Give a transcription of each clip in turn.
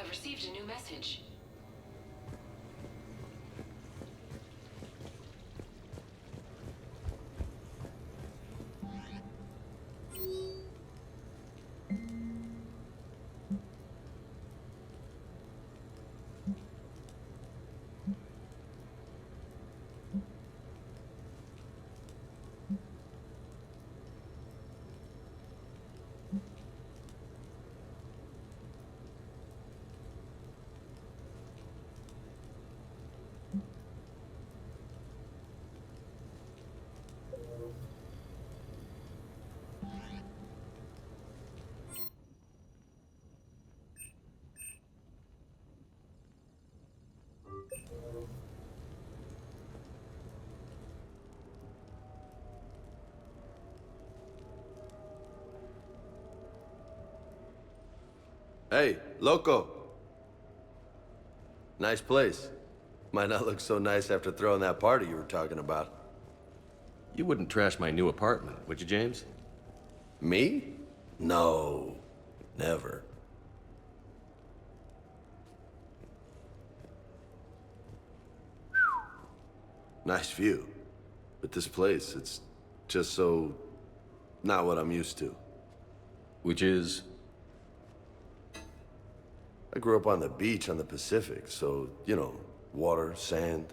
have received a new message. Hey, loco. Nice place. Might not look so nice after throwing that party you were talking about. You wouldn't trash my new apartment, would you, James? Me? No. Never. Nice view. But this place, it's just so... not what I'm used to. Which is? I grew up on the beach on the Pacific, so, you know, water, sand,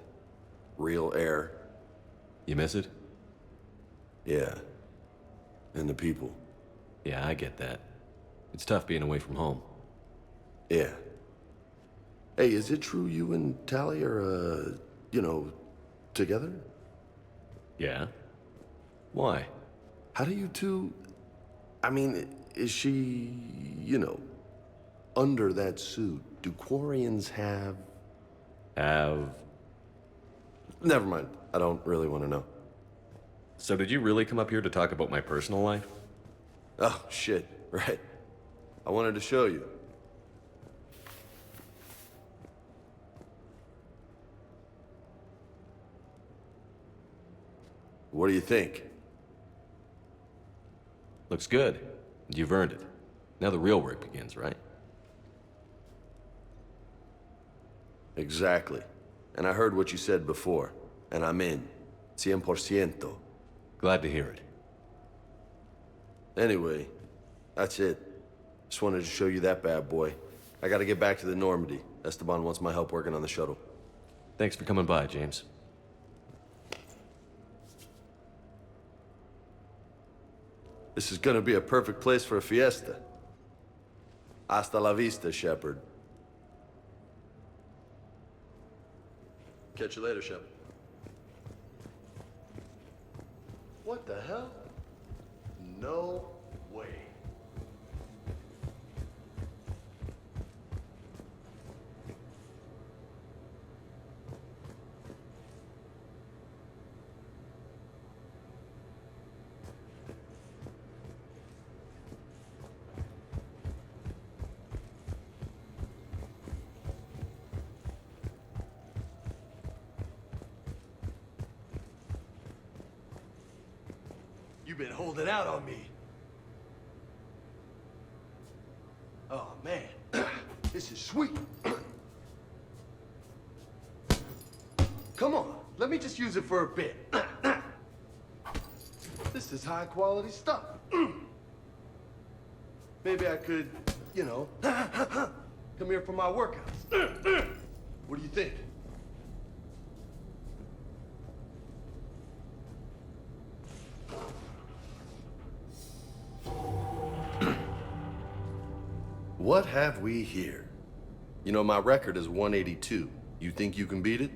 real air. You miss it? Yeah. And the people. Yeah, I get that. It's tough being away from home. Yeah. Hey, is it true you and Tally are, you know, together? Yeah? Why? How do you two... I mean, is she, you know, under that suit? Do Quarians have... Have... Never mind. I don't really want to know. So did you really come up here to talk about my personal life? Oh, shit. Right. I wanted to show you. What do you think? Looks good. You've earned it. Now the real work begins, right? Exactly. And I heard what you said before, and I'm in. 100%. Glad to hear it. Anyway, that's it. Just wanted to show you that bad boy. I gotta get back to the Normandy. Esteban wants my help working on the shuttle. Thanks for coming by, James. This is gonna be a perfect place for a fiesta. Hasta la vista, Shepard. Catch you later, Shep. What the hell? No way. You've been holding out on me. Oh, man. This is sweet. Come on, let me just use it for a bit. This is high quality stuff. Maybe I could, you know, come here for my workouts. What do you think? What have we here? You know, my record is 182. You think you can beat it?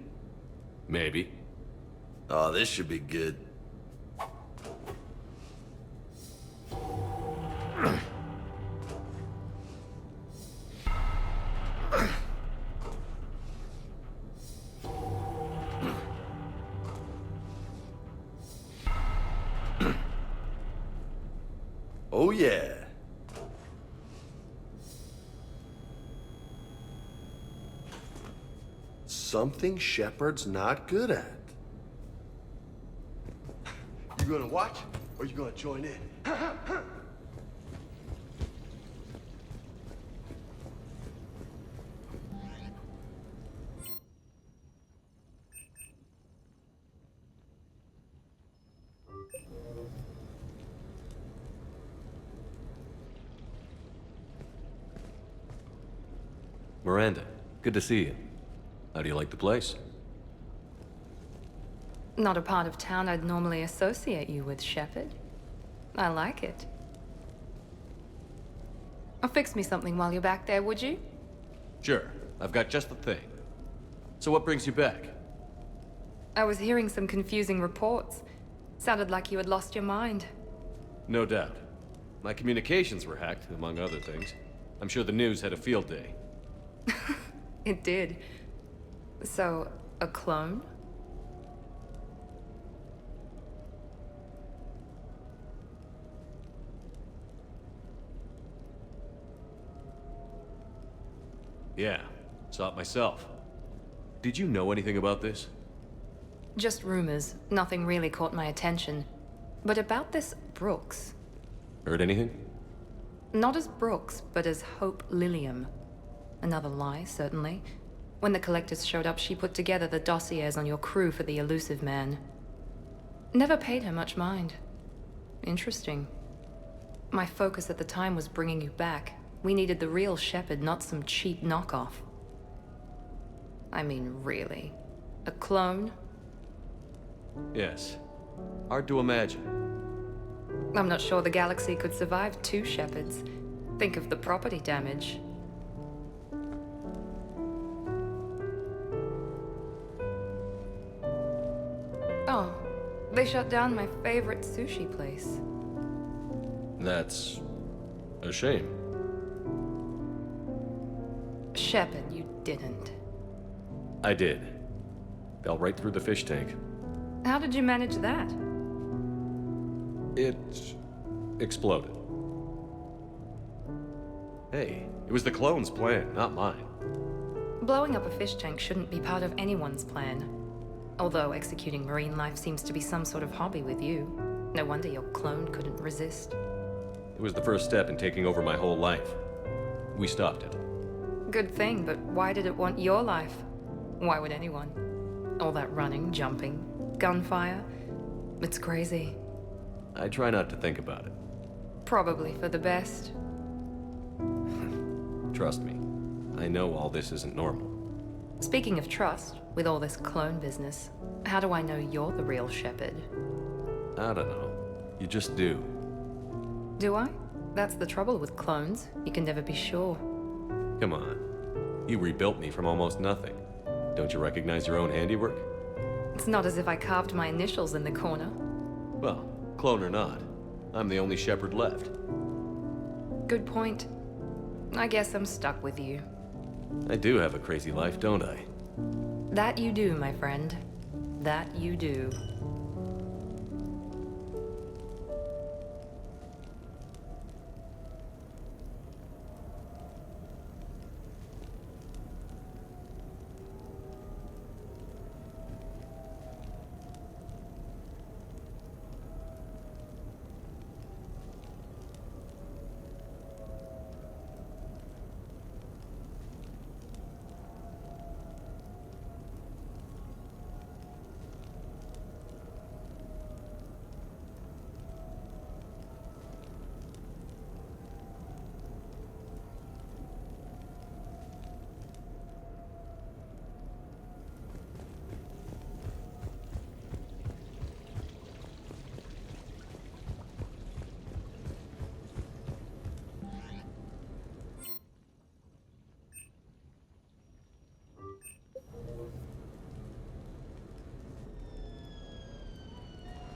Maybe. Oh, this should be good. Oh, yeah. Something Shepard's not good at. You gonna watch, or you gonna join in? Miranda, good to see you. How do you like the place? Not a part of town I'd normally associate you with, Shepard. I like it. Fix me something while you're back there, would you? Sure, I've got just the thing. So what brings you back? I was hearing some confusing reports. Sounded like you had lost your mind. No doubt. My communications were hacked, among other things. I'm sure the news had a field day. It did. So, a clone? Yeah, saw it myself. Did you know anything about this? Just rumors. Nothing really caught my attention. But about this Brooks. Heard anything? Not as Brooks, but as Hope Lilium. Another lie, certainly. When the Collectors showed up, she put together the dossiers on your crew for the elusive man. Never paid her much mind. Interesting. My focus at the time was bringing you back. We needed the real Shepard, not some cheap knockoff. I mean, really. A clone? Yes. Hard to imagine. I'm not sure the galaxy could survive two Shepards. Think of the property damage. Oh, they shut down my favorite sushi place. That's a shame. Shepard, you didn't. I did. Fell right through the fish tank. How did you manage that? It exploded. Hey, it was the clone's plan, not mine. Blowing up a fish tank shouldn't be part of anyone's plan. Although executing marine life seems to be some sort of hobby with you. No wonder your clone couldn't resist. It was the first step in taking over my whole life. We stopped it. Good thing, but why did it want your life? Why would anyone? All that running, jumping, gunfire. It's crazy. I try not to think about it. Probably for the best. Trust me, I know all this isn't normal. Speaking of trust, with all this clone business, how do I know you're the real Shepard? I don't know. You just do. Do I? That's the trouble with clones. You can never be sure. Come on. You rebuilt me from almost nothing. Don't you recognize your own handiwork? It's not as if I carved my initials in the corner. Well, clone or not, I'm the only Shepherd left. Good point. I guess I'm stuck with you. I do have a crazy life, don't I? That you do, my friend. That you do.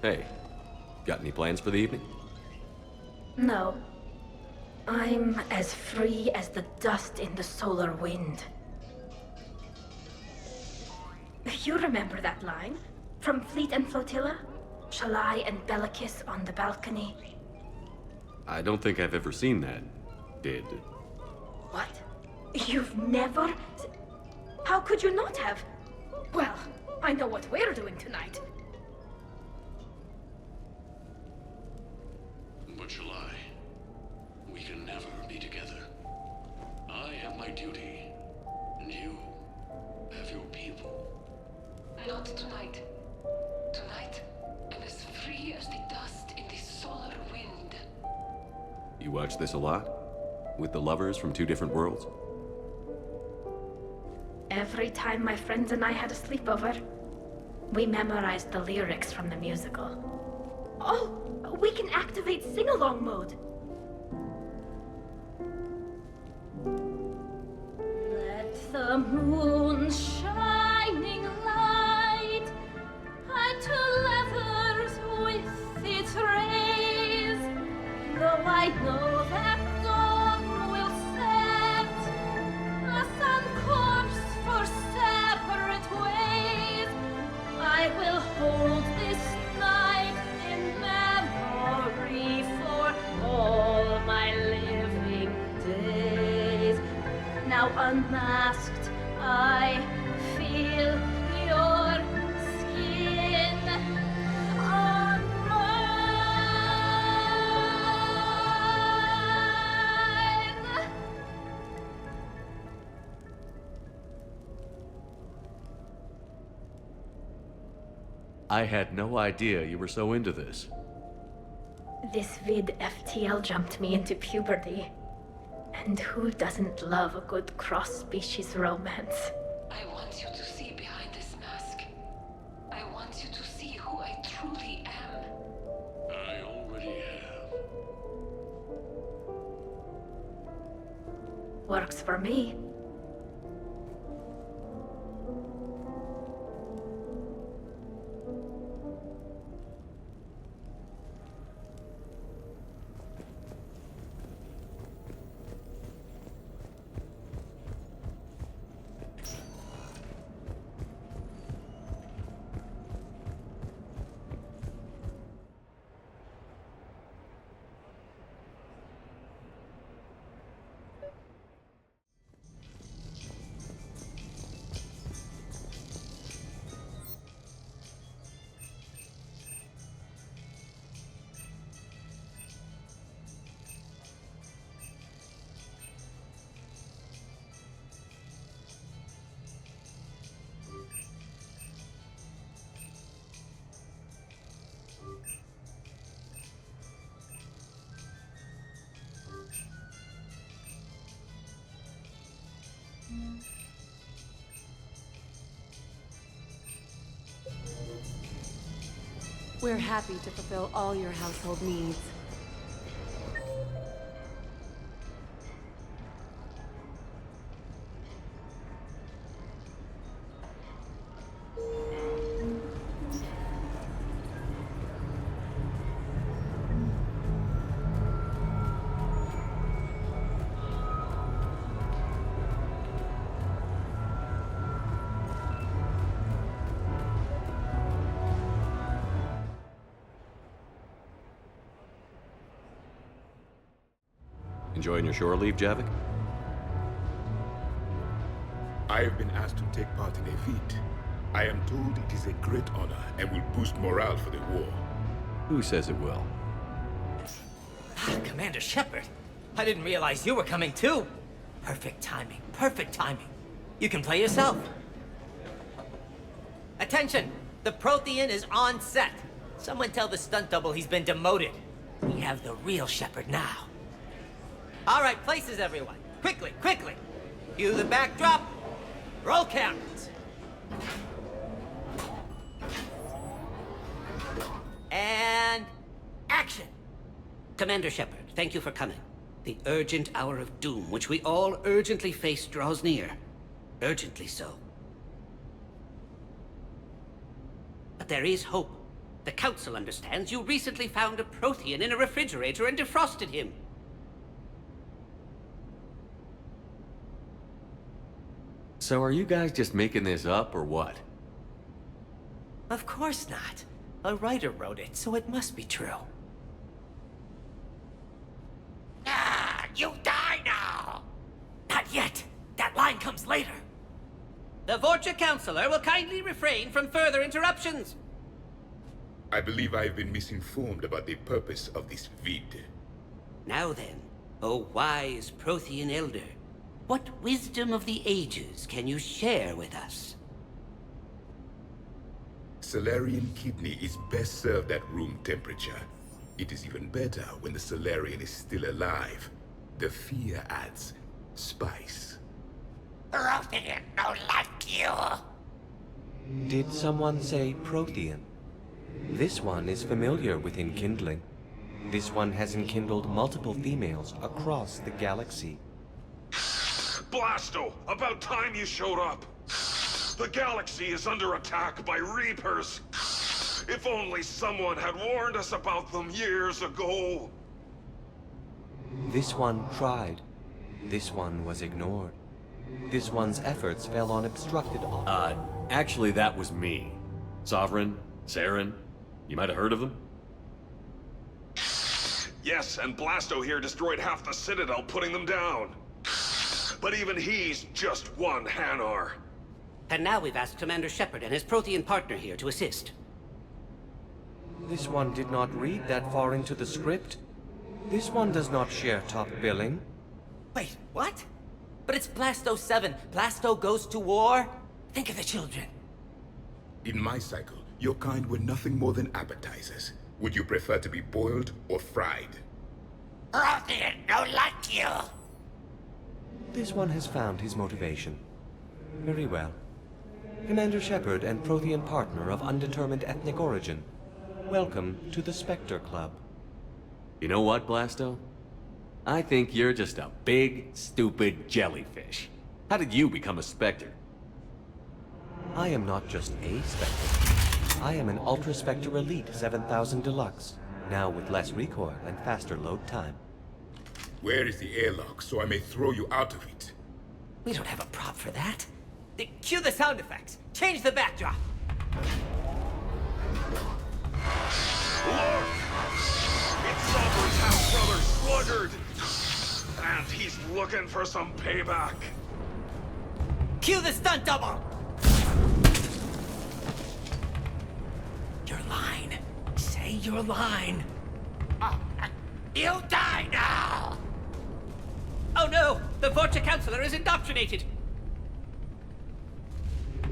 Hey, got any plans for the evening? No. I'm as free as the dust in the solar wind. You remember that line? From Fleet and Flotilla? Shalai and Bellicus on the balcony? I don't think I've ever seen that. Did. What? You've never... How could you not have? Well, I know what we're doing tonight. But Shalai, we can never be together. I have my duty, and you have your people. Not tonight. Tonight, I'm as free as the dust in the solar wind. You watch this a lot? With the lovers from two different worlds? every time my friends and I had a sleepover. We memorized the lyrics from the musical. Oh, we can activate sing-along mode. Let the moon shining light hide to lovers with its rays. Though I know that dawn will set us on course for separate ways, I will hold this night in memory for all my living days. Now unmasked, I feel your skin on mine. I had no idea you were so into this. This vid FTL jumped me into puberty. And who doesn't love a good cross-species romance? I want you to see behind this mask. I want you to see who I truly am. I already have. Works for me. We're happy to fulfill all your household needs. Enjoying your shore leave, Javik? I have been asked to take part in a feat. I am told it is a great honor and will boost morale for the war. Who says it will? Commander Shepard, I didn't realize you were coming too. Perfect timing, perfect timing. You can play yourself. Attention, the Prothean is on set. Someone tell the stunt double he's been demoted. We have the real Shepard now. All right, places everyone. Quickly, quickly. Cue the backdrop. Roll cameras. And action. Commander Shepard, thank you for coming. The urgent hour of doom, which we all urgently face, draws near. Urgently so. But there is hope. The Council understands you recently found a Prothean in a refrigerator and defrosted him. So are you guys just making this up, or what? Of course not. A writer wrote it, so it must be true. Ah, you die now! Not yet. That line comes later. The Vorcha Counselor will kindly refrain from further interruptions. I believe I have been misinformed about the purpose of this vid. Now then, O wise Prothean Elder, what wisdom of the ages can you share with us? Solarian kidney is best served at room temperature. It is even better when the Solarian is still alive. The fear adds spice. Prothean no like you. Did someone say Prothean? This one is familiar with enkindling. This one has enkindled multiple females across the galaxy. Blasto, about time you showed up. The galaxy is under attack by Reapers. If only someone had warned us about them years ago. This one tried. This one was ignored. This one's efforts fell on obstructed... Actually, that was me. Sovereign, Saren, you might have heard of them? Yes, and Blasto here destroyed half the Citadel, putting them down. But even he's just one Hanar. And now we've asked Commander Shepard and his Prothean partner here to assist. This one did not read that far into the script. This one does not share top billing. Wait, what? But it's Blasto 7. Blasto goes to war? Think of the children. In my cycle, your kind were nothing more than appetizers. Would you prefer to be boiled or fried? Prothean no like you. This one has found his motivation. Very well. Commander Shepard and Prothean partner of undetermined ethnic origin. Welcome to the Spectre Club. You know what, Blasto? I think you're just a big, stupid jellyfish. How did you become a Spectre? I am not just a Spectre. I am an Ultra Spectre Elite 7000 Deluxe, now with less recoil and faster load time. Where is the airlock so I may throw you out of it? We don't have a prop for that. Cue the sound effects. Change the backdrop. Look! It's Sovereign's half-brother, Sluggard! And he's looking for some payback. Cue the stunt double! Your line. Say your line. You die now! Oh no! The Vorcha Counselor is indoctrinated!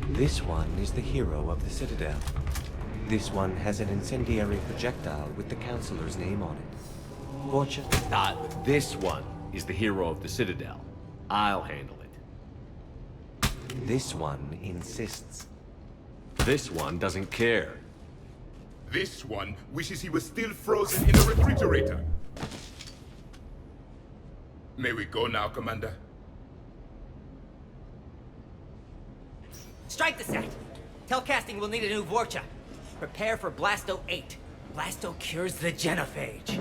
This one is the hero of the Citadel. This one has an incendiary projectile with the Counselor's name on it. Vorcha... This one is the hero of the Citadel. I'll handle it. This one insists. This one doesn't care. This one wishes he was still frozen in a refrigerator. May we go now, Commander? Strike the set! Telcasting will need a new Vorcha. Prepare for Blasto 8. Blasto cures the genophage.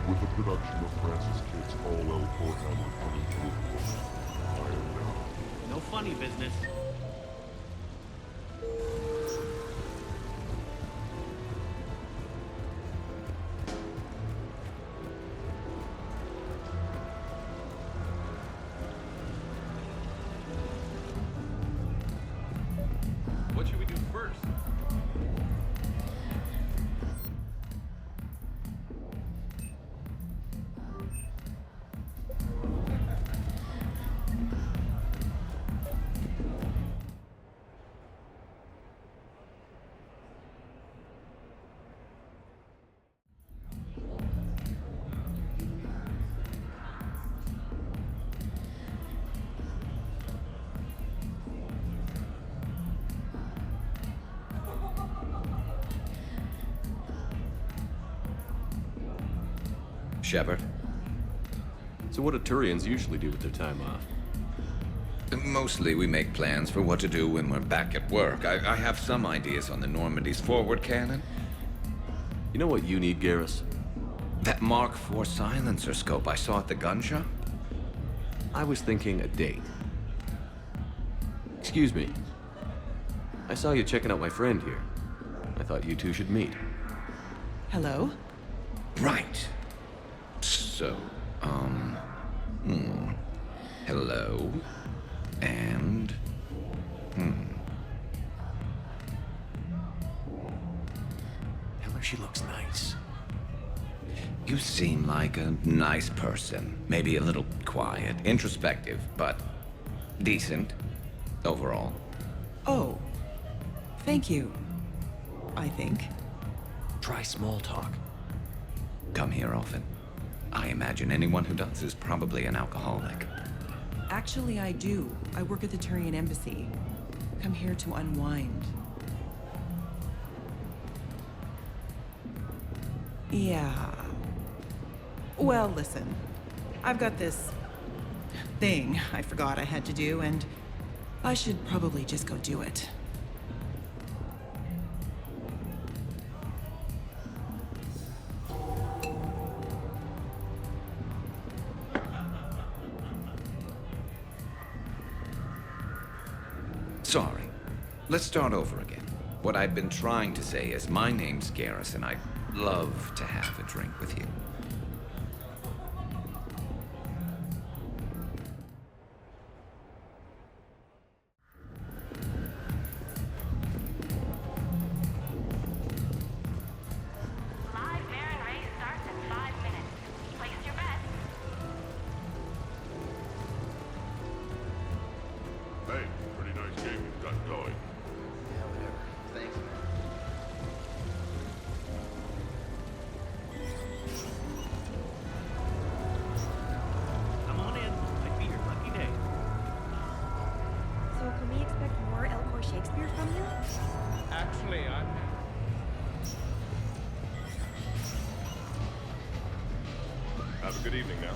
With the production of Francis Kidd's All L400 coming to a close, I am now. No funny business. What should we do first? Shepard? So what do Turians usually do with their time off? Mostly we make plans for what to do when we're back at work. I have some ideas on the Normandy's forward cannon. You know what you need, Garrus? That Mark IV silencer scope I saw at the gun shop? I was thinking a date. Excuse me. I saw you checking out my friend here. I thought you two should meet. Hello? Right. So, hello. And, Tell her she looks nice. You seem like a nice person. Maybe a little quiet, introspective, but decent overall. Oh, Thank you. I think. Try small talk. Come here often. I imagine anyone who does is probably an alcoholic. Actually, I do. I work at the Turian embassy. Come here to unwind. Yeah. Well, listen. I've got this thing I forgot I had to do, and I should probably just go do it. Sorry. Let's start over again. What I've been trying to say is my name's Garrus, and I'd love to have a drink with you. Live Baron race starts in 5 minutes. Place your bets. Hey, pretty nice game you've got going. Yeah, whatever. Thanks, man. Come on in. Might be your lucky day. So can we expect more Elmore Shakespeare from you? Actually, I'm... Have a good evening now.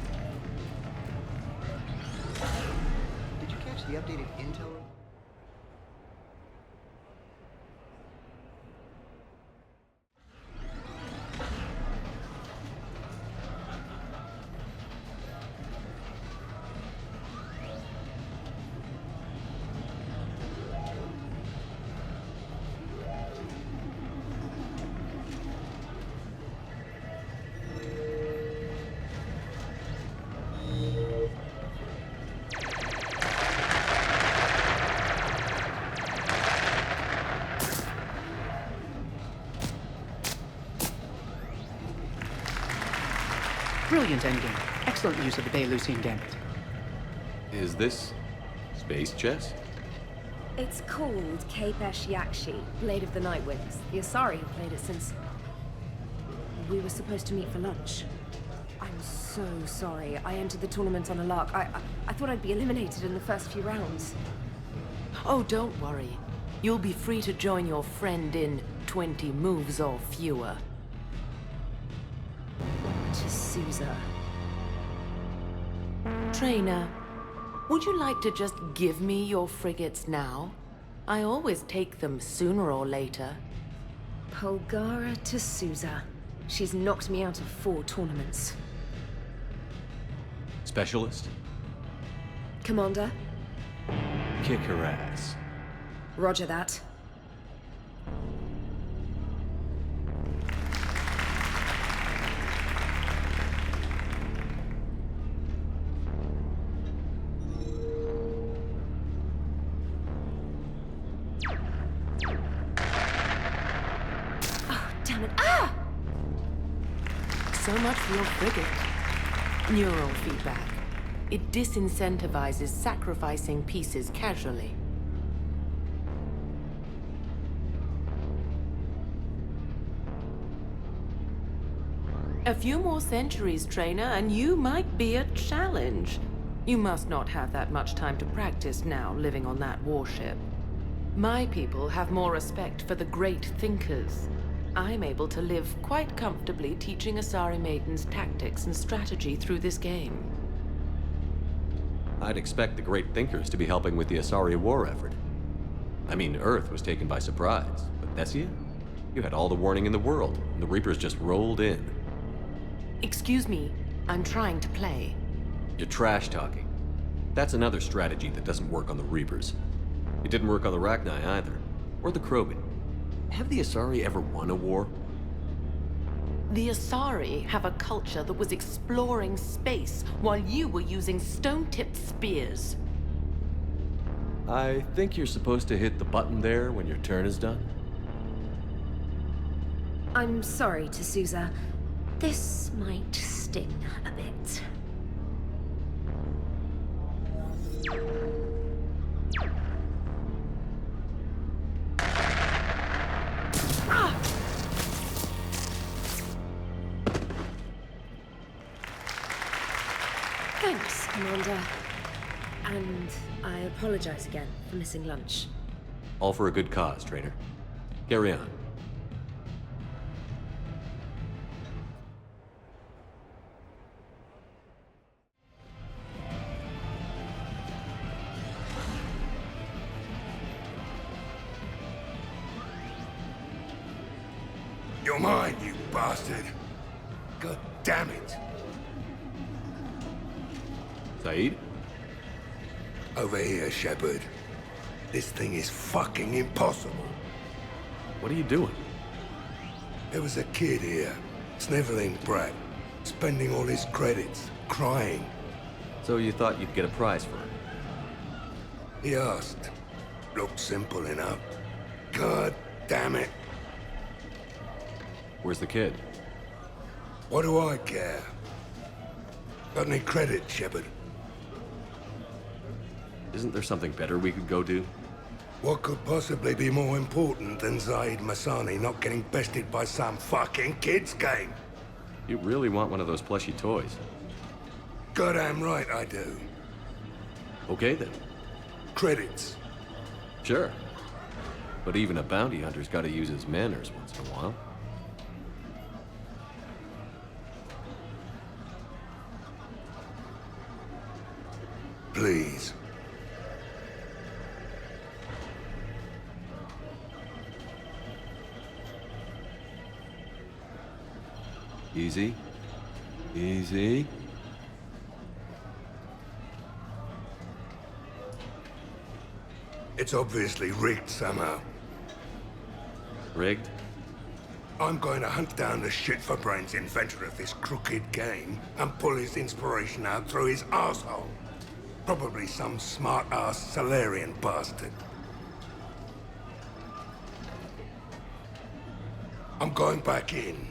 Did you catch the updated intel? Brilliant endgame. Excellent use of the Belarusian gambit. Is this space chess? It's called Kapesh Yakshi, Blade of the Night Winds. The Asari have played it since... we were supposed to meet for lunch. I'm so sorry. I entered the tournament on a lark. I thought I'd be eliminated in the first few rounds. Oh, don't worry. You'll be free to join your friend in 20 moves or fewer. To Sousa. Trainer, would you like to just give me your frigates now? I always take them sooner or later. Polgara to Sousa. She's knocked me out of 4 tournaments. Specialist? Commander? Kick her ass. Roger that. So much for your frigate. Neural feedback. It disincentivizes sacrificing pieces casually. A few more centuries, Trainer, and you might be a challenge. You must not have that much time to practice now, living on that warship. My people have more respect for the great thinkers. I'm able to live quite comfortably teaching Asari maidens tactics and strategy through this game. I'd expect the great thinkers to be helping with the Asari war effort. I mean, Earth was taken by surprise, but Thessia? You had all the warning in the world, and the Reapers just rolled in. Excuse me, I'm trying to play. You're trash-talking. That's another strategy that doesn't work on the Reapers. It didn't work on the Rachni either, or the Krogan. Have the Asari ever won a war? The Asari have a culture that was exploring space while you were using stone-tipped spears. I think you're supposed to hit the button there when your turn is done. I'm sorry, to Sousa. This might sting a bit. apologize again for missing lunch. All for a good cause, Trainer. Carry on. You're mine, you bastard. God damn it. Saeed? Over here, Shepard. This thing is fucking impossible. What are you doing? There was a kid here, sniveling brat, spending all his credits, crying. So you thought you'd get a prize for it? He asked. Looked simple enough. God damn it. Where's the kid? What do I care? Got any credit, Shepard? Isn't there something better we could go do? What could possibly be more important than Zaid Masani not getting bested by some fucking kid's game? You really want one of those plushy toys? Goddamn right I do. Okay then. Credits. Sure. But even a bounty hunter's gotta use his manners once in a while. Please. Easy. Easy. It's obviously rigged somehow. Rigged? I'm going to hunt down the shit-for-brains inventor of this crooked game and pull his inspiration out through his asshole. Probably some smart-ass Salarian bastard. I'm going back in.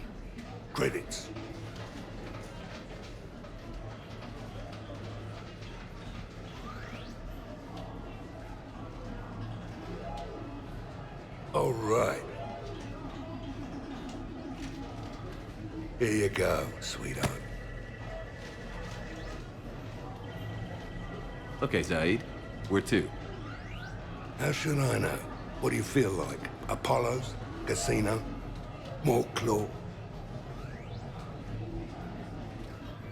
Credits. All right. Here you go, sweetheart. Okay, Zaid. Where to? How should I know? What do you feel like? Apollo's? Casino? More claw?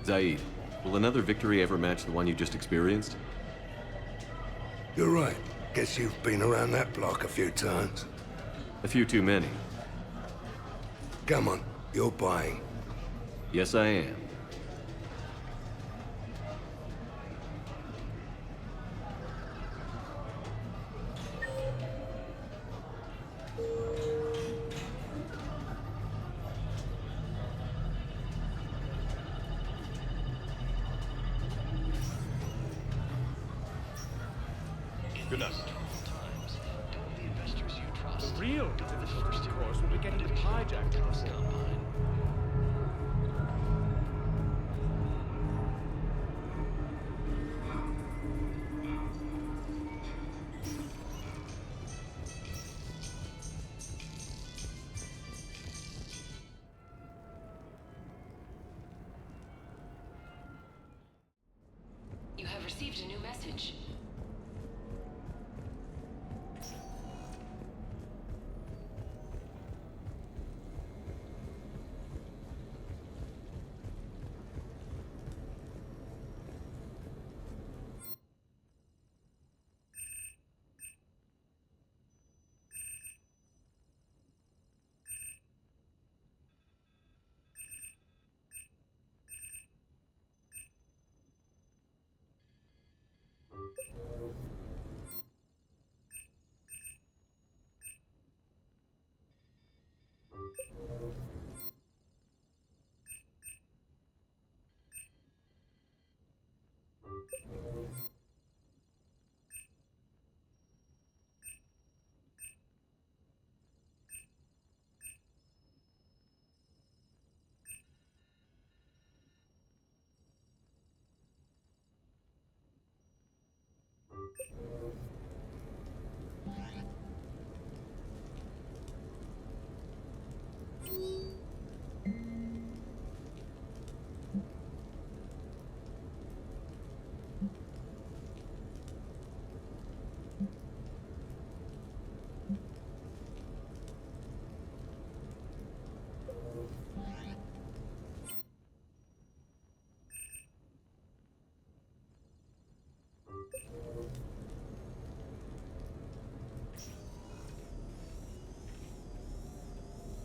Zaid, will another victory ever match the one you just experienced? You're right. Guess you've been around that block a few times. A few too many. Come on, you're buying. Yes, I am. Good luck. The investors you trust. The real difficulty, of course, will be getting them hijacked. You have received a new message.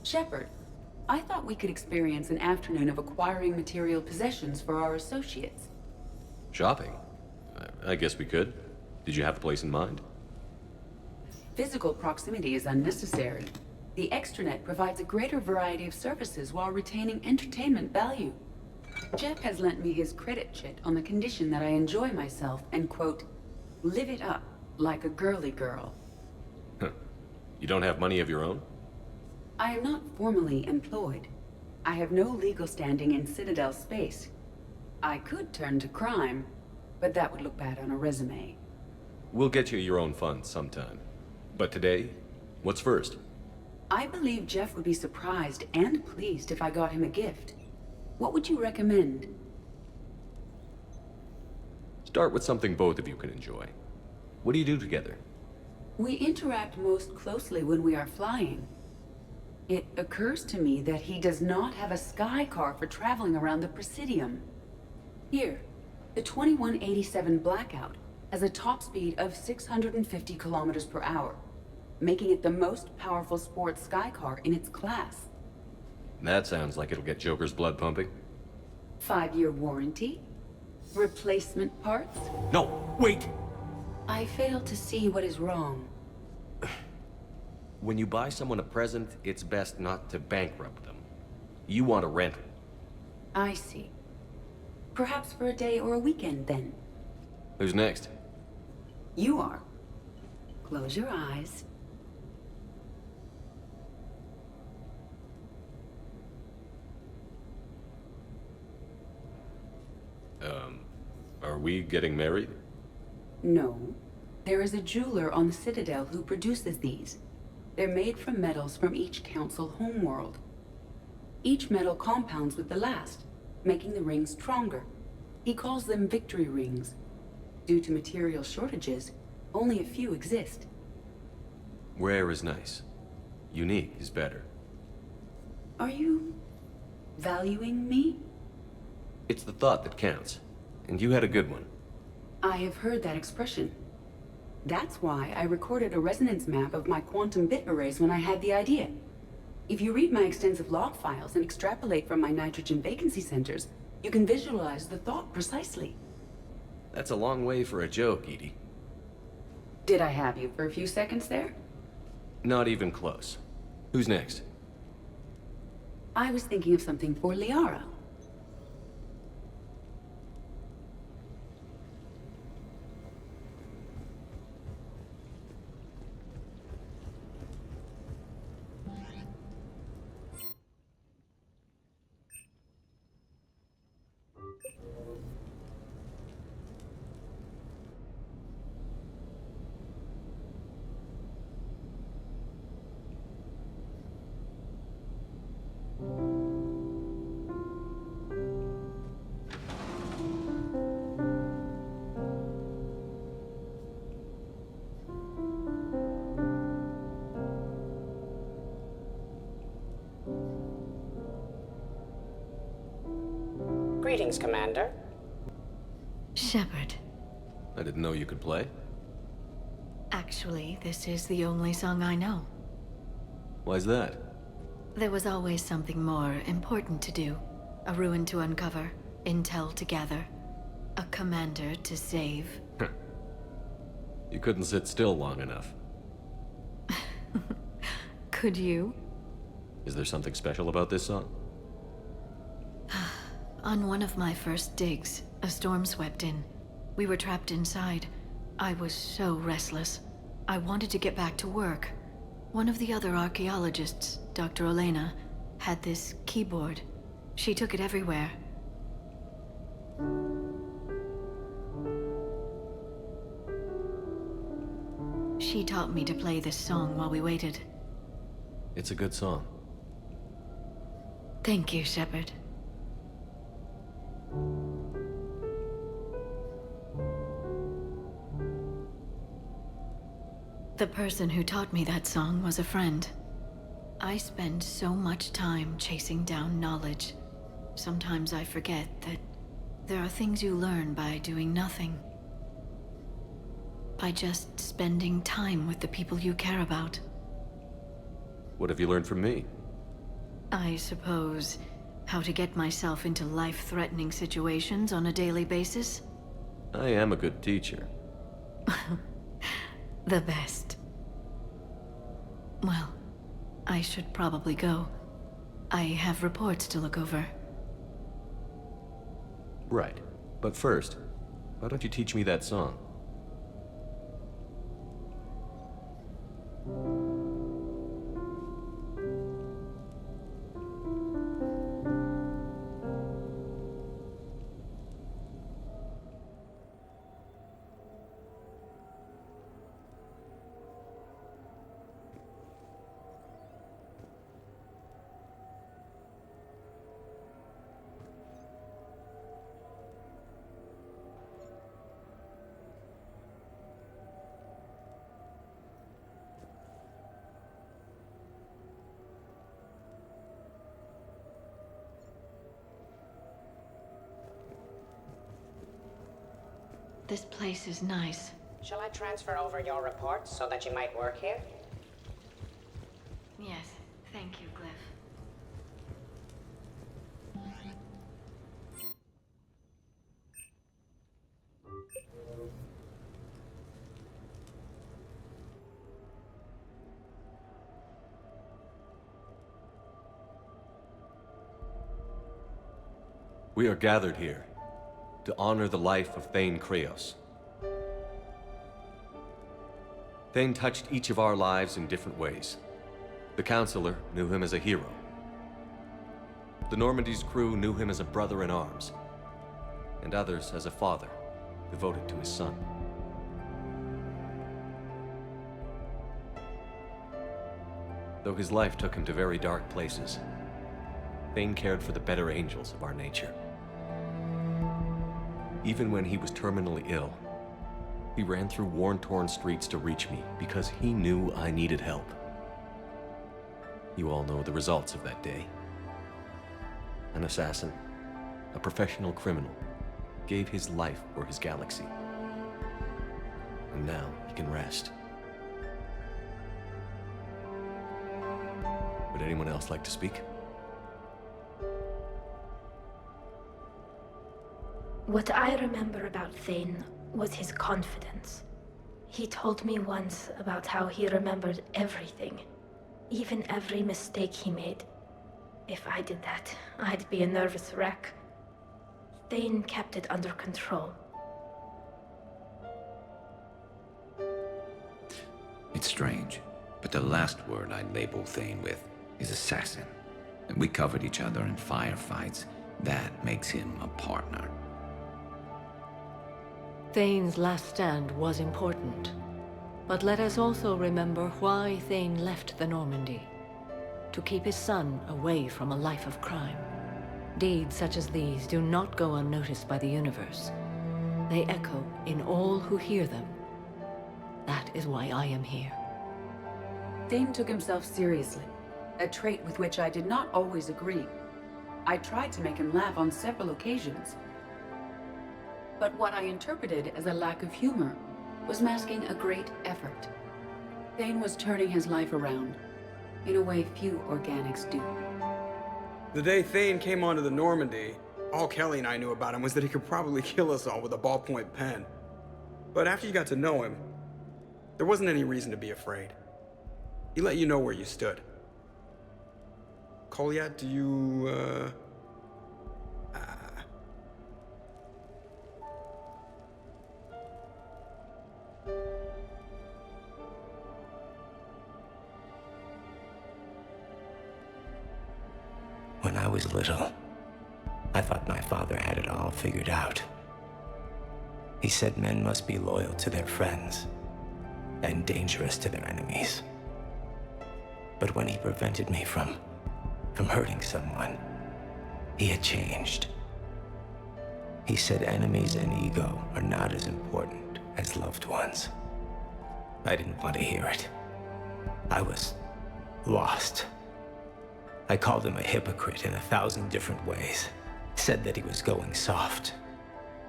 Shepard, I thought we could experience an afternoon of acquiring material possessions for our associates. Shopping? I guess we could. Did you have a place in mind? Physical proximity is unnecessary. The extranet provides a greater variety of services while retaining entertainment value. Jeff has lent me his credit chit on the condition that I enjoy myself and, quote, live it up like a girly girl. You don't have money of your own? I am not formally employed. I have no legal standing in Citadel space. I could turn to crime, but that would look bad on a resume. We'll get you your own funds sometime. But today, what's first? I believe Jeff would be surprised and pleased if I got him a gift. What would you recommend? Start with something both of you can enjoy. What do you do together? We interact most closely when we are flying. It occurs to me that he does not have a sky car for traveling around the Presidium. Here, the 2187 Blackout has a top speed of 650 kilometers per hour, making it the most powerful sports sky car in its class. That sounds like it'll get Joker's blood pumping. 5-year warranty? Replacement parts? No, wait! I fail to see what is wrong. When you buy someone a present, it's best not to bankrupt them. You want a rental. I see. Perhaps for a day or a weekend, then. Who's next? You are. Close your eyes. Are we getting married? No. There is a jeweler on the Citadel who produces these. They're made from metals from each council homeworld. Each metal compounds with the last, making the rings stronger. He calls them victory rings. Due to material shortages, only a few exist. Rare is nice. Unique is better. Are you valuing me? It's the thought that counts. And you had a good one. I have heard that expression. That's why I recorded a resonance map of my quantum bit arrays when I had the idea. If you read my extensive log files and extrapolate from my nitrogen vacancy centers, you can visualize the thought precisely. That's a long way for a joke, Edie. Did I have you for a few seconds there? Not even close. Who's next? I was thinking of something for Liara. Greetings, Commander. Shepard. I didn't know you could play. Actually, this is the only song I know. Why's that? There was always something more important to do. A ruin to uncover, intel to gather, a commander to save. You couldn't sit still long enough. Could you? Is there something special about this song? On one of my first digs, a storm swept in. We were trapped inside. I was so restless. I wanted to get back to work. One of the other archaeologists, Dr. Elena, had this keyboard. She took it everywhere. She taught me to play this song while we waited. It's a good song. Thank you, Shepard. The person who taught me that song was a friend. I spend so much time chasing down knowledge. Sometimes I forget that there are things you learn by doing nothing. By just spending time with the people you care about. What have you learned from me? I suppose, how to get myself into life-threatening situations on a daily basis? I am a good teacher. The best. Well, I should probably go. I have reports to look over. Right. But first, why don't you teach me that song? This place is nice. Shall I transfer over your reports so that you might work here? Yes, thank you, Glyph. We are gathered here to honor the life of Thane Kreos. Thane touched each of our lives in different ways. The Counselor knew him as a hero. The Normandy's crew knew him as a brother in arms, and others as a father, devoted to his son. Though his life took him to very dark places, Thane cared for the better angels of our nature. Even when he was terminally ill, he ran through worn-torn streets to reach me because he knew I needed help. You all know the results of that day. An assassin, a professional criminal, gave his life for his galaxy. And now he can rest. Would anyone else like to speak? What I remember about Thane was his confidence. He told me once about how he remembered everything, even every mistake he made. If I did that, I'd be a nervous wreck. Thane kept it under control. It's strange, but the last word I'd label Thane with is assassin. And we covered each other in firefights. That makes him a partner. Thane's last stand was important. But let us also remember why Thane left the Normandy. To keep his son away from a life of crime. Deeds such as these do not go unnoticed by the universe. They echo in all who hear them. That is why I am here. Thane took himself seriously, a trait with which I did not always agree. I tried to make him laugh on several occasions. But what I interpreted as a lack of humor was masking a great effort. Thane was turning his life around, in a way few organics do. The day Thane came onto the Normandy, all Kelly and I knew about him was that he could probably kill us all with a ballpoint pen. But after you got to know him, there wasn't any reason to be afraid. He let you know where you stood. Kolyat, do you, When I was little, I thought my father had it all figured out. He said men must be loyal to their friends and dangerous to their enemies. But when he prevented me from hurting someone, he had changed. He said enemies and ego are not as important as loved ones. I didn't want to hear it. I was lost. I called him a hypocrite in 1,000 different ways. Said that he was going soft.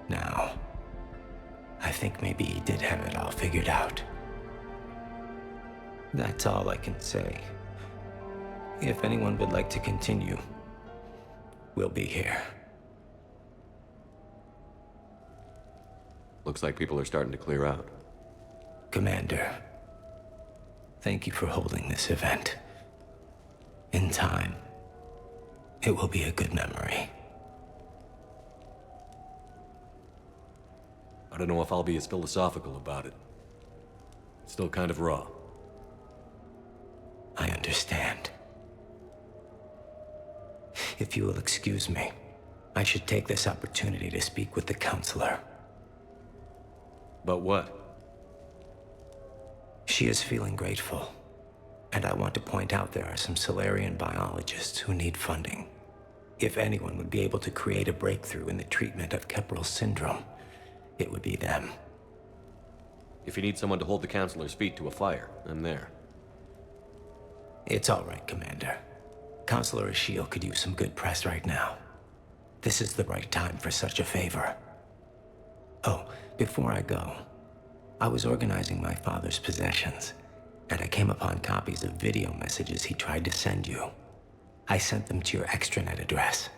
Now, I think maybe he did have it all figured out. That's all I can say. If anyone would like to continue, we'll be here. Looks like people are starting to clear out. Commander, thank you for holding this event. In time, it will be a good memory. I don't know if I'll be as philosophical about it. It's still kind of raw. I understand. If you will excuse me, I should take this opportunity to speak with the counselor. About what? She is feeling grateful, and I want to point out there are some Solarian biologists who need funding. If anyone would be able to create a breakthrough in the treatment of Kepral syndrome, it would be them. If you need someone to hold the counselor's feet to a fire, I'm there. It's all right, Commander. Counselor Ashiel could use some good press right now. This is the right time for such a favor. Oh, before I go, I was organizing my father's possessions, and I came upon copies of video messages he tried to send you. I sent them to your extranet address.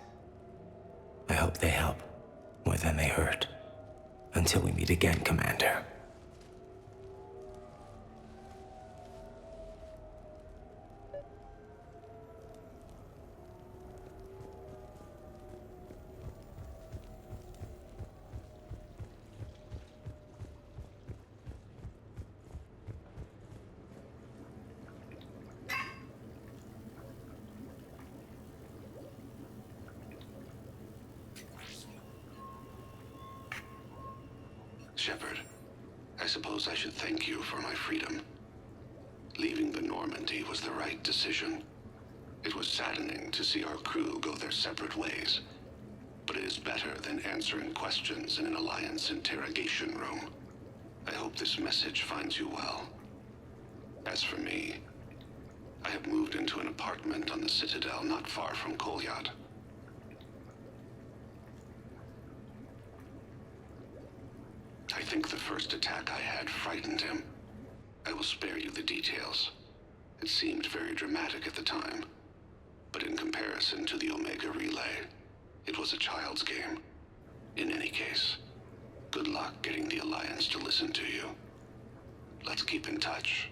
I hope they help more than they hurt. Until we meet again, Commander. Shepard, I suppose I should thank you for my freedom. Leaving the Normandy was the right decision. It was saddening to see our crew go their separate ways, but it is better than answering questions in an Alliance interrogation room. I hope this message finds you well. As for me, I have moved into an apartment on the Citadel not far from Kolyat. I think the first attack I had frightened him. I will spare you the details. It seemed very dramatic at the time, but in comparison to the Omega Relay, it was a child's game. In any case, good luck getting the Alliance to listen to you. Let's keep in touch.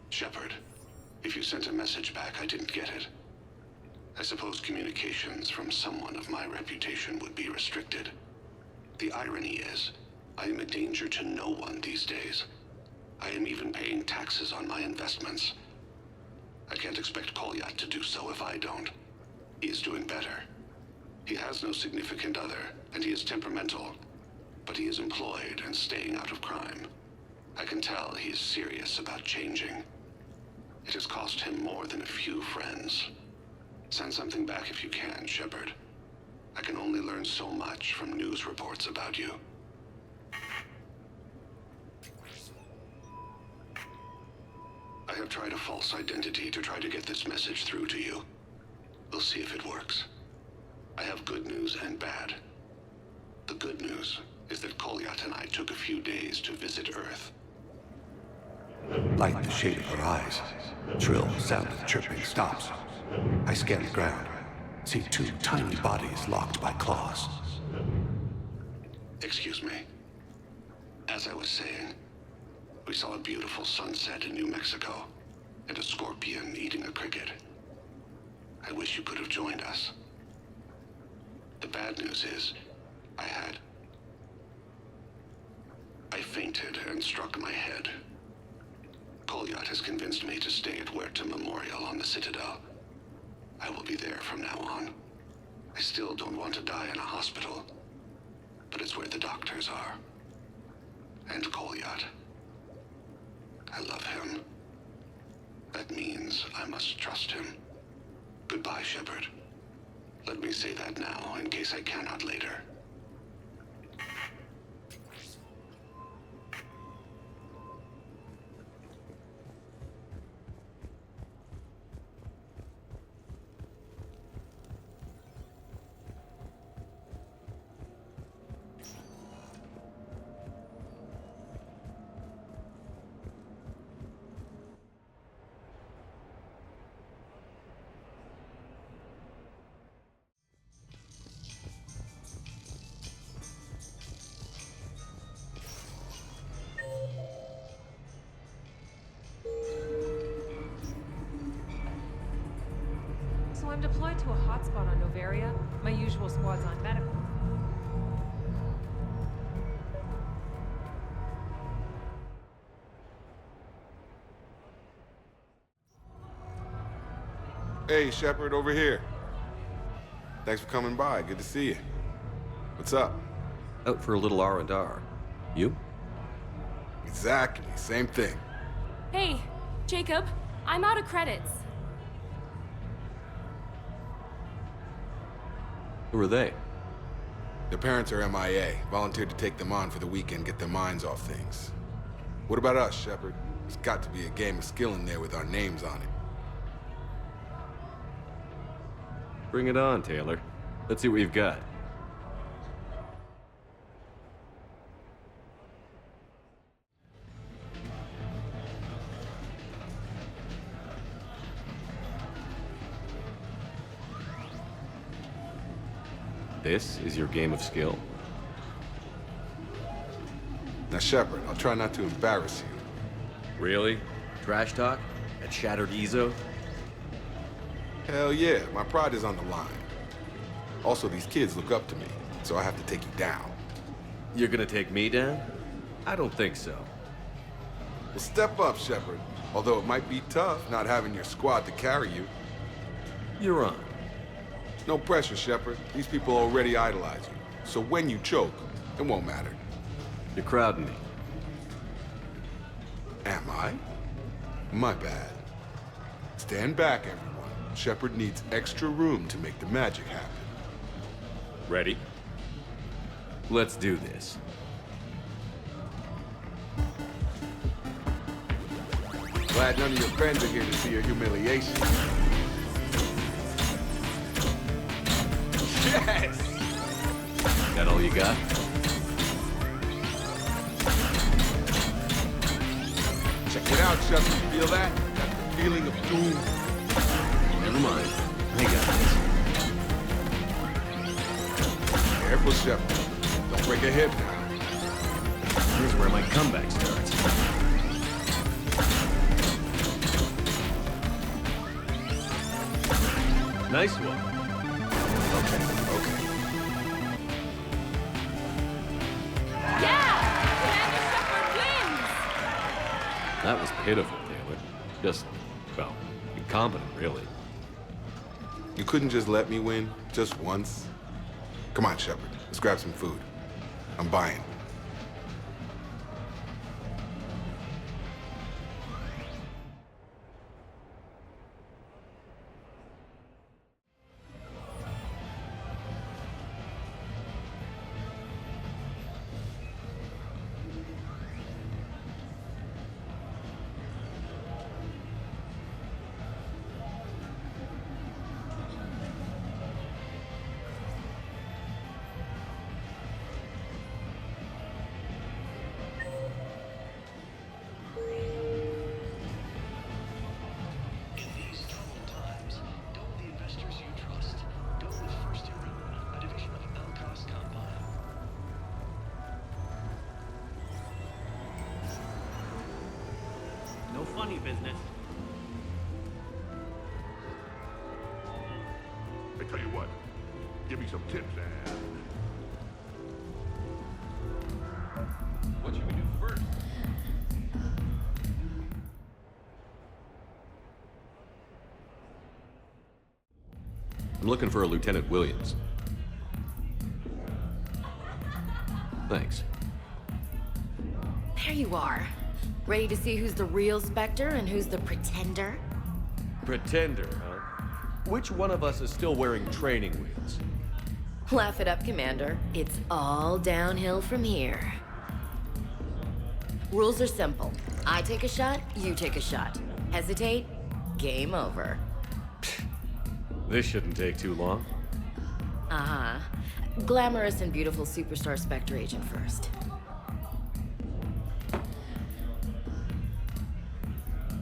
Shepard, if you sent a message back, I didn't get it. I suppose communications from someone of my reputation would be restricted. The irony is, I am a danger to no one these days. I am even paying taxes on my investments. I can't expect Kolyat to do so if I don't. He is doing better. He has no significant other, and he is temperamental. But he is employed and staying out of crime. I can tell he is serious about changing. It has cost him more than a few friends. Send something back if you can, Shepard. I can only learn so much from news reports about you. I have tried a false identity to try to get this message through to you. We'll see if it works. I have good news and bad. The good news is that Kolyat and I took a few days to visit Earth. Like the shade of her eyes. Shrill sound of chirping stops. I scan the ground. See two tiny bodies locked by claws. Excuse me. As I was saying, we saw a beautiful sunset in New Mexico, and a scorpion eating a cricket. I wish you could have joined us. The bad news is, I fainted and struck my head. Kolyat has convinced me to stay at Huerta Memorial on the Citadel. I will be there from now on. I still don't want to die in a hospital, but it's where the doctors are. And Kolyat. I love him. That means I must trust him. Goodbye, Shepard. Let me say that now, in case I cannot later. I'm deployed to a hotspot on Novaria. My usual squad's on medical. Hey, Shepard, over here. Thanks for coming by. Good to see you. What's up? Out for a little R&R. You? Exactly. Same thing. Hey, Jacob, I'm out of credits. Who are they? Their parents are MIA. Volunteered to take them on for the weekend, get their minds off things. What about us, Shepard? There's got to be a game of skill in there with our names on it. Bring it on, Taylor. Let's see what you've got. This is your game of skill? Now, Shepard, I'll try not to embarrass you. Really? Trash talk? At Shattered Ezo? Hell yeah, my pride is on the line. Also, these kids look up to me, so I have to take you down. You're gonna take me down? I don't think so. Well, step up, Shepard. Although it might be tough not having your squad to carry you. You're on. No pressure, Shepard. These people already idolize you. So when you choke, it won't matter. You're crowding me. Am I? My bad. Stand back, everyone. Shepard needs extra room to make the magic happen. Ready? Let's do this. Glad none of your friends are here to see your humiliation. Yes! That all you got? Check it out, Shepard. Feel that? Got the feeling of doom. Never mind. I got this. Careful, Shepard. Don't break a hip now. Here's where my comeback starts. Nice one. Okay. Yeah! Commander Shepard wins! That was pitiful, Taylor. Just, well, incompetent, really. You couldn't just let me win, just once? Come on, Shepard. Let's grab some food. I'm buying. No funny business. I tell you what, give me some tips and... What should we do first? I'm looking for a Lieutenant Williams. Thanks. There you are. Ready to see who's the real Spectre and who's the pretender? Pretender, huh? Which one of us is still wearing training wheels? Laugh it up, Commander. It's all downhill from here. Rules are simple. I take a shot, you take a shot. Hesitate, game over. This shouldn't take too long. Uh-huh. Glamorous and beautiful superstar Spectre agent first.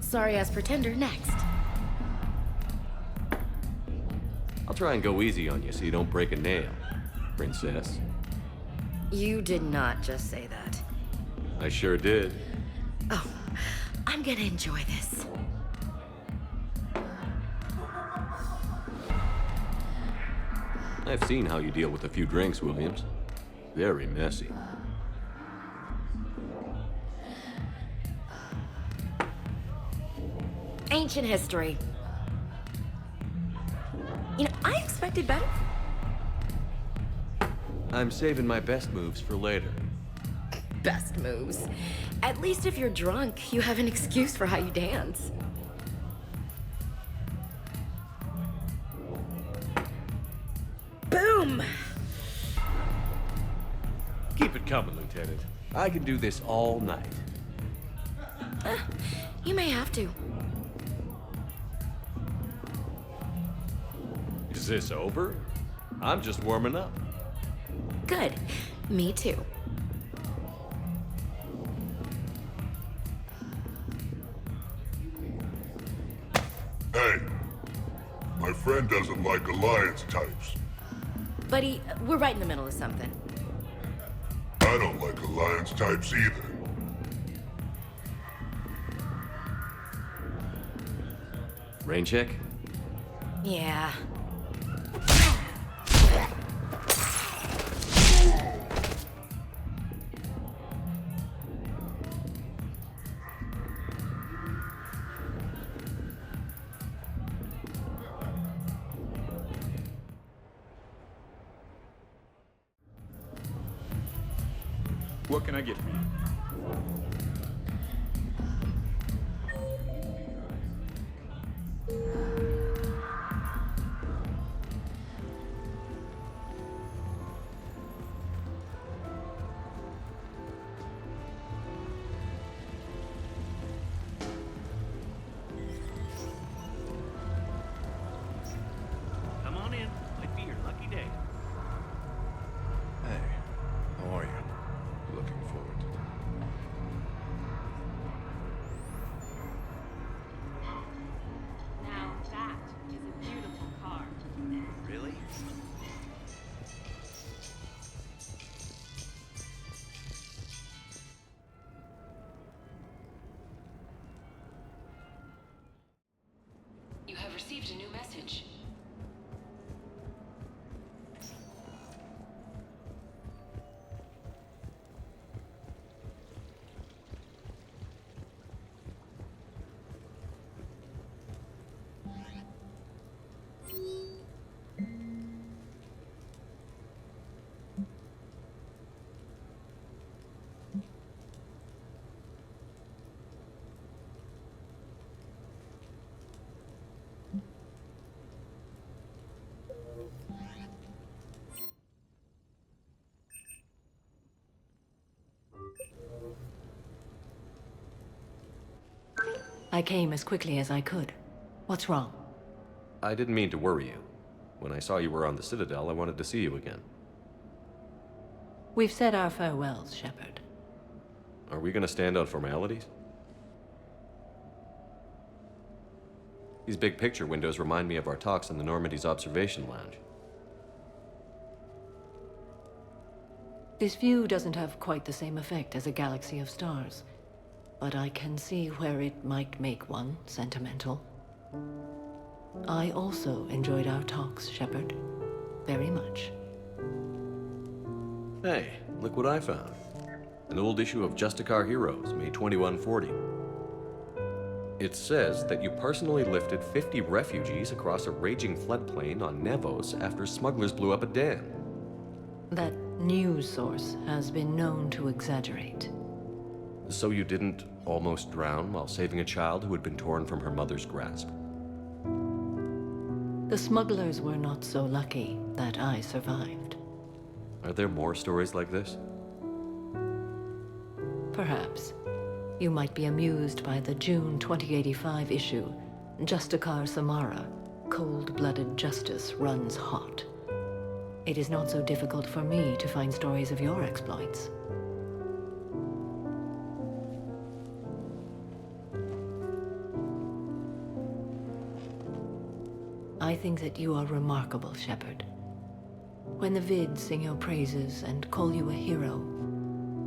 Sorry-ass pretender next. I'll try and go easy on you so you don't break a nail, princess. You did not just say that. I sure did. Oh, I'm gonna enjoy this. I've seen how you deal with a few drinks, Williams. Very messy. Ancient history. You know, I expected better. I'm saving my best moves for later. Best moves. At least if you're drunk, you have an excuse for how you dance. Boom! Keep it coming, Lieutenant. I can do this all night. You may have to. Is this over? I'm just warming up. Good. Me too. Hey, my friend doesn't like alliance types. Buddy, we're right in the middle of something. I don't like alliance types either. Rain check? Yeah. What can I get for you? Come on in. Might be your lucky day. Hey, how are you? Looking forward to that. Now that is a beautiful car. Really? You have received a new message. I came as quickly as I could. What's wrong? I didn't mean to worry you. When I saw you were on the Citadel, I wanted to see you again. We've said our farewells, Shepard. Are we gonna stand on formalities? These big picture windows remind me of our talks in the Normandy's observation lounge. This view doesn't have quite the same effect as a galaxy of stars, but I can see where it might make one sentimental. I also enjoyed our talks, Shepard. Very much. Hey, look what I found. An old issue of Justicar Heroes, May 2140. It says that you personally lifted 50 refugees across a raging floodplain on Nevos after smugglers blew up a dam. That news source has been known to exaggerate. So you didn't almost drown while saving a child who had been torn from her mother's grasp? The smugglers were not so lucky that I survived. Are there more stories like this? Perhaps. You might be amused by the June 2085 issue, Justicar Samara, Cold-Blooded Justice Runs Hot. It is not so difficult for me to find stories of your exploits. I think that you are remarkable, Shepard. When the vids sing your praises and call you a hero,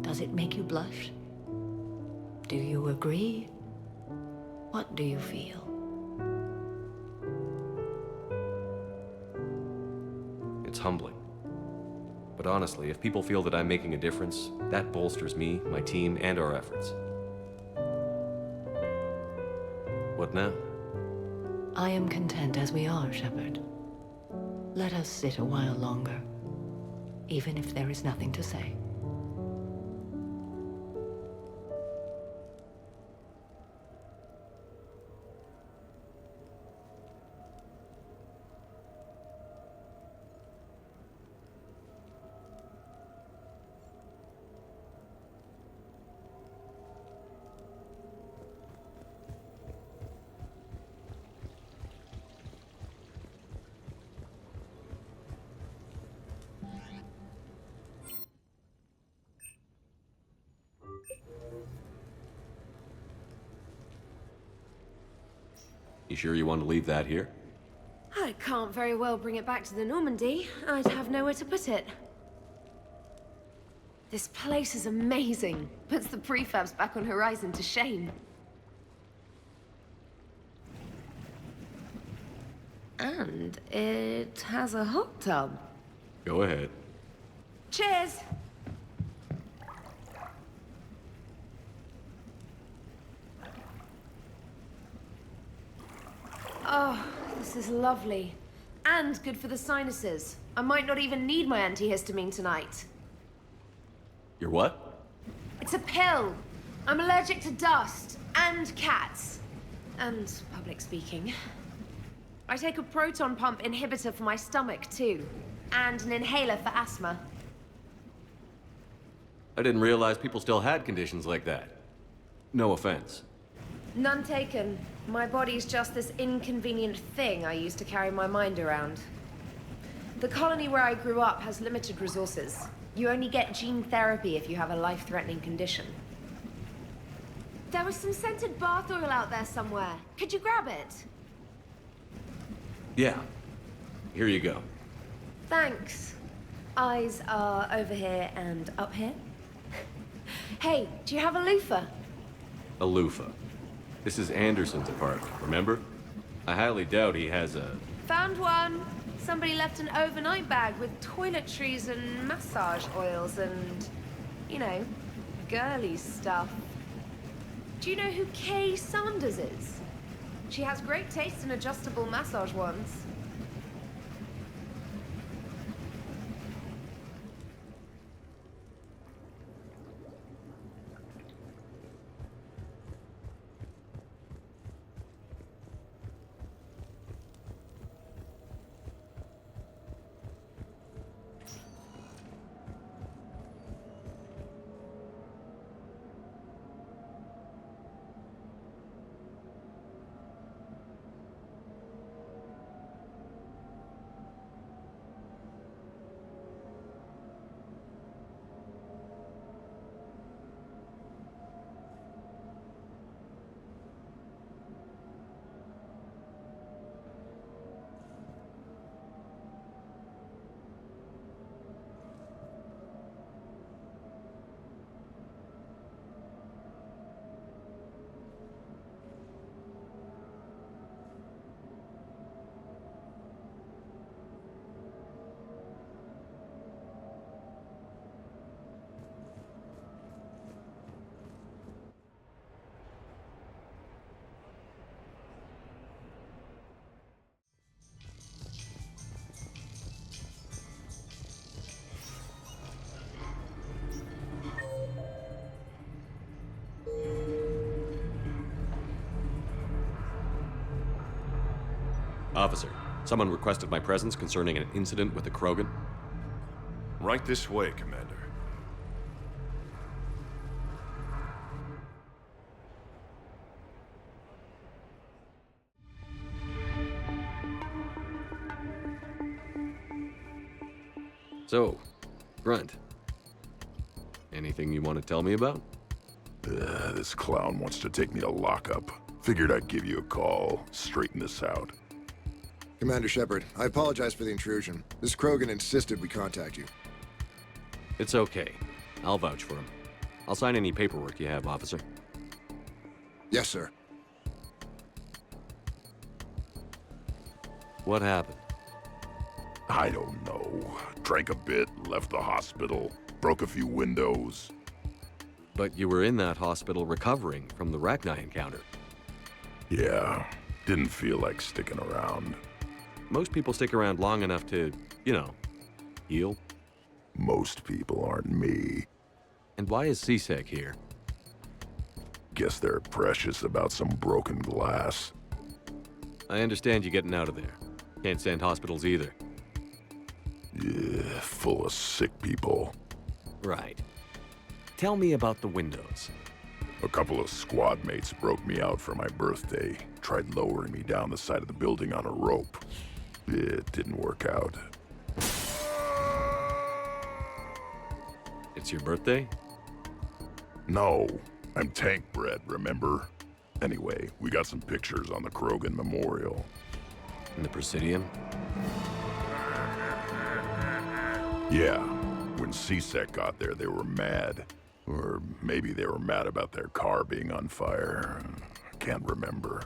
does it make you blush? Do you agree? What do you feel? It's humbling. But honestly, if people feel that I'm making a difference, that bolsters me, my team, and our efforts. What now? I am content as we are, Shepard. Let us sit a while longer, even if there is nothing to say. You sure you want to leave that here? I can't very well bring it back to the Normandy. I'd have nowhere to put it. This place is amazing. Puts the prefabs back on Horizon to shame. And it has a hot tub. Go ahead. Cheers! Oh, this is lovely. And good for the sinuses. I might not even need my antihistamine tonight. Your what? It's a pill. I'm allergic to dust and cats. And public speaking. I take a proton pump inhibitor for my stomach, too. And an inhaler for asthma. I didn't realize people still had conditions like that. No offense. None taken. My body's just this inconvenient thing I use to carry my mind around. The colony where I grew up has limited resources. You only get gene therapy if you have a life-threatening condition. There was some scented bath oil out there somewhere. Could you grab it? Yeah. Here you go. Thanks. Eyes are over here and up here. Hey, do you have a loofah? A loofah. This is Anderson's apartment, remember? I highly doubt he has a... Found one. Somebody left an overnight bag with toiletries and massage oils and, you know, girly stuff. Do you know who Kay Sanders is? She has great taste in adjustable massage wands. Officer, someone requested my presence concerning an incident with the Krogan. Right this way, Commander. So, Grunt. Anything you want to tell me about? This clown wants to take me to lockup. Figured I'd give you a call, straighten this out. Commander Shepard, I apologize for the intrusion. This Krogan insisted we contact you. It's okay. I'll vouch for him. I'll sign any paperwork you have, officer. Yes, sir. What happened? I don't know. Drank a bit, left the hospital, broke a few windows. But you were in that hospital recovering from the Rachni encounter. Yeah, didn't feel like sticking around. Most people stick around long enough to, you know, heal. Most people aren't me. And why is C-Sec here? Guess they're precious about some broken glass. I understand you getting out of there. Can't stand hospitals either. Yeah, full of sick people. Right. Tell me about the windows. A couple of squad mates broke me out for my birthday. Tried lowering me down the side of the building on a rope. It didn't work out. It's your birthday? No, I'm tank bred, remember? Anyway, we got some pictures on the Krogan Memorial. In the Presidium? Yeah, when C-Sec got there, they were mad. Or maybe they were mad about their car being on fire. Can't remember.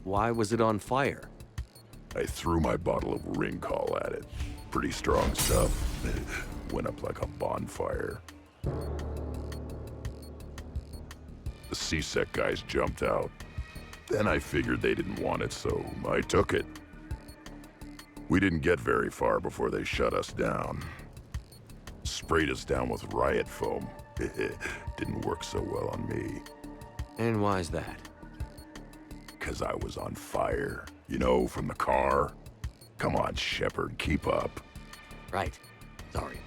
Why was it on fire? I threw my bottle of Ringcall at it. Pretty strong stuff. Went up like a bonfire. The C-Sec guys jumped out. Then I figured they didn't want it, so I took it. We didn't get very far before they shut us down. Sprayed us down with riot foam. Didn't work so well on me. And why's that? 'Cause I was on fire. You know, from the car. Come on, Shepard, keep up. Right. Sorry.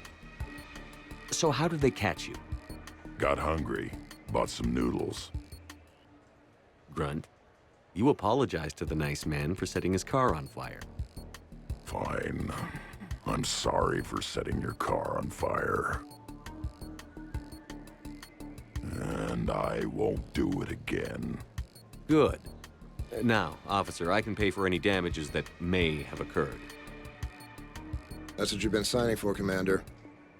So how did they catch you? Got hungry. Bought some noodles. Grunt, you apologized to the nice man for setting his car on fire. Fine. I'm sorry for setting your car on fire. And I won't do it again. Good. Now, officer, I can pay for any damages that may have occurred. That's what you've been signing for, Commander.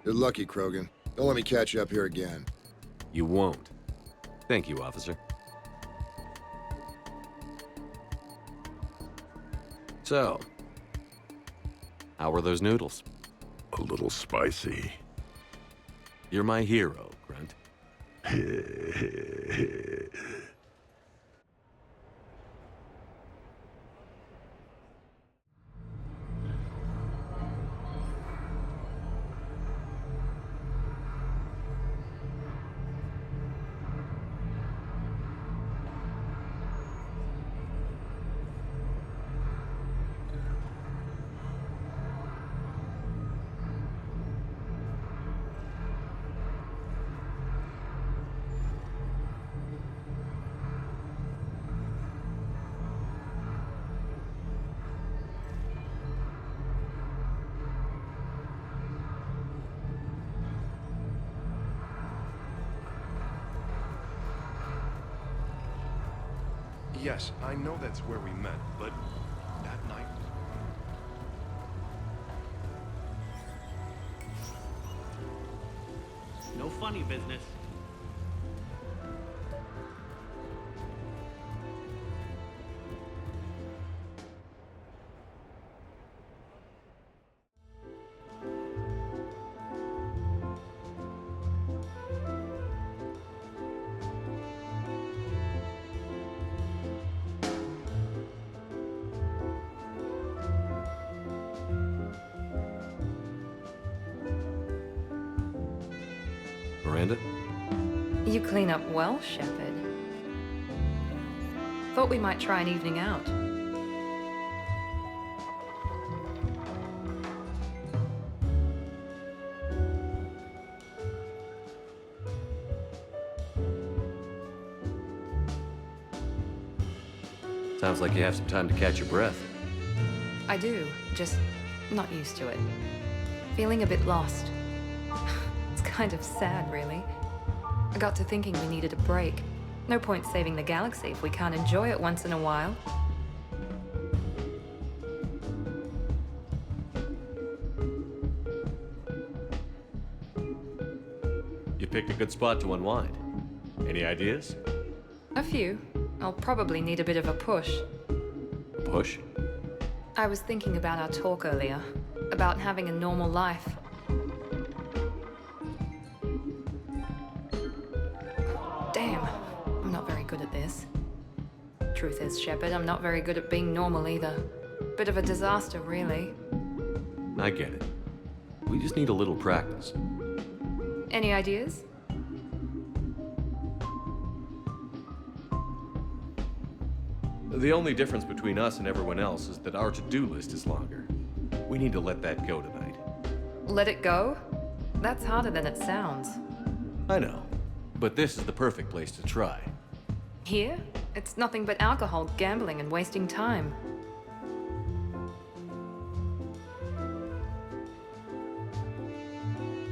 You're lucky, Krogan. Don't let me catch you up here again. You won't. Thank you, officer. So, how were those noodles? A little spicy. You're my hero, Grunt. Yes, I know that's where we met, but that night... No funny business. Miranda? You clean up well, Shepard. Thought we might try an evening out. Sounds like you have some time to catch your breath. I do, just not used to it. Feeling a bit lost. It's kind of sad, really. I got to thinking we needed a break. No point saving the galaxy if we can't enjoy it once in a while. You picked a good spot to unwind. Any ideas? A few. I'll probably need a bit of a push. Push? I was thinking about our talk earlier, about having a normal life. Damn, I'm not very good at this. Truth is, Shepard, I'm not very good at being normal either. Bit of a disaster, really. I get it. We just need a little practice. Any ideas? The only difference between us and everyone else is that our to-do list is longer. We need to let that go tonight. Let it go? That's harder than it sounds. I know, but this is the perfect place to try. Here? It's nothing but alcohol, gambling, and wasting time.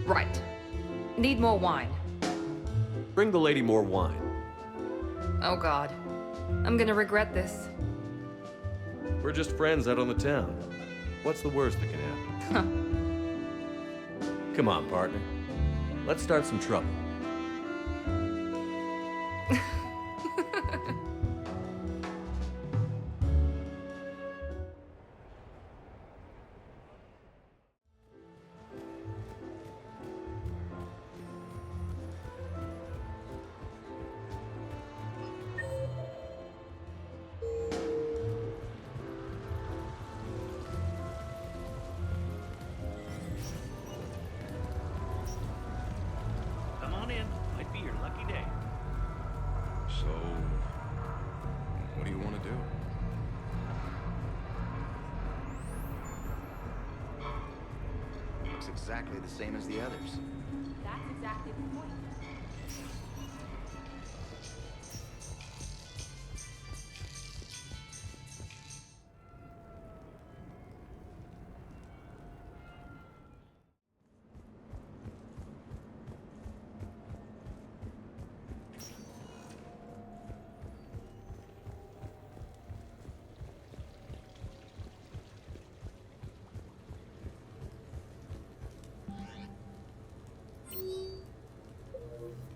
Right. Need more wine. Bring the lady more wine. Oh god. I'm gonna regret this. We're just friends out on the town. What's the worst that can happen? Come on, partner. Let's start some trouble. Come on in. Might be your lucky day. So, what do you want to do? Looks exactly the same as the others. That's exactly the point.